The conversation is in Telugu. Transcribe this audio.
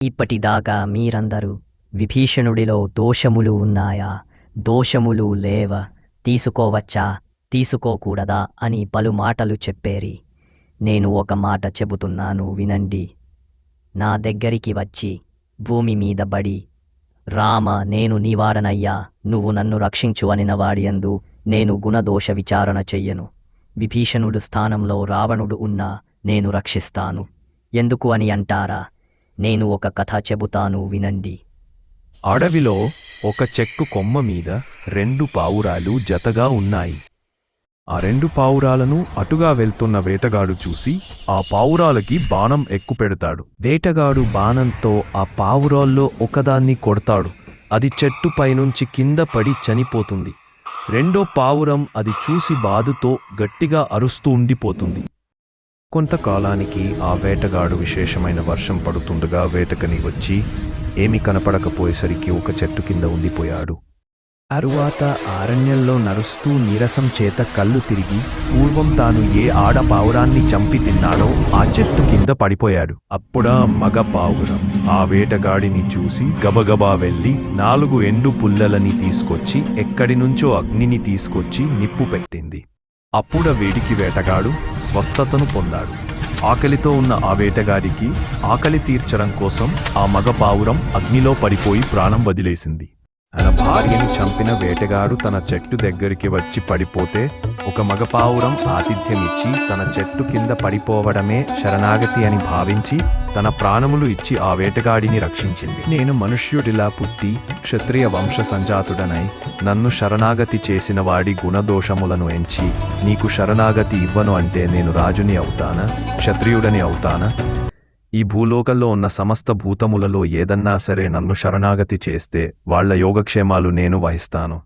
ఇప్పటిదాకా మీరందరూ విభీషణుడిలో దోషములు ఉన్నాయా, దోషములు లేవ, తీసుకోవచ్చా, తీసుకోకూడదా అని పలుమాటలు చెప్పేరి. నేను ఒక మాట చెబుతున్నాను వినండి. నా దగ్గరికి వచ్చి భూమి మీద బడి, రామ నేను నీవాడనయ్యా, నువ్వు నన్ను రక్షించు అనినవాడియందు నేను గుణదోష విచారణ చెయ్యను. విభీషణుడు స్థానంలో రావణుడు ఉన్నా నేను రక్షిస్తాను. ఎందుకు అని అంటారా? నేను ఒక కథ చెబుతాను వినండి. అడవిలో ఒక చెట్టు కొమ్మ మీద 2 పావురాలు జతగా ఉన్నాయి. ఆ 2 పావురాలను అటుగా వెళ్తున్న వేటగాడు చూసి ఆ పావురాలకి బాణం ఎక్కుపెడతాడు. వేటగాడు బాణంతో ఆ పావురాల్లో ఒకదాన్ని కొడతాడు. అది చెట్టు పైనుంచి కింద పడి చనిపోతుంది. రెండో పావురం అది చూసి బాధతో గట్టిగా అరుస్తూ ఉండిపోతుంది. కొంతకాలానికి ఆ వేటగాడు విశేషమైన వర్షం పడుతుండగా వేటకని వచ్చి ఏమీ కనపడకపోయేసరికి ఒక చెట్టు కింద ఉండిపోయాడు. తరువాత అరణ్యంలో నడుస్తూ నీరసం చేత కళ్ళు తిరిగి పూర్వం తాను ఏ ఆడ పావురాన్ని చంపి తిన్నాడో ఆ చెట్టు కింద పడిపోయాడు. అప్పుడా మగ పావురం ఆ వేటగాడిని చూసి గబగబా వెళ్లి 4 ఎండు పుల్లలని తీసుకొచ్చి ఎక్కడినుంచో అగ్నిని తీసుకొచ్చి నిప్పు పెట్టింది. అప్పుడ వేడికి వేటగాడు స్వస్థతను పొందాడు. ఆకలితో ఉన్న ఆ వేటగాడికి ఆకలి తీర్చడం కోసం ఆ మగ పావురం అగ్నిలో పడిపోయి ప్రాణం వదిలేసింది. తన భార్యని చంపిన వేటగాడు తన చెట్టు దగ్గరికి వచ్చి పడిపోతే ఒక మగ పావురం ఆతిథ్యమిచ్చి తన చెట్టు కింద పడిపోవడమే శరణాగతి అని భావించి తన ప్రాణములు ఇచ్చి ఆ వేటగాడిని రక్షించింది. నేను మనుష్యుడిలా పుట్టి క్షత్రియ వంశ సంజాతుడనై నన్ను శరణాగతి చేసిన వాడి గుణదోషములను ఎంచి నీకు శరణాగతి ఇవ్వను అంటే నేను రాజుని అవుతానా, క్షత్రియుడని అవుతానా? ఈ భూలోకంలో ఉన్న సమస్త భూతములలో ఏదన్నా సరే నన్ను శరణాగతి చేస్తే వాళ్ల యోగక్షేమాలు నేను వహిస్తాను.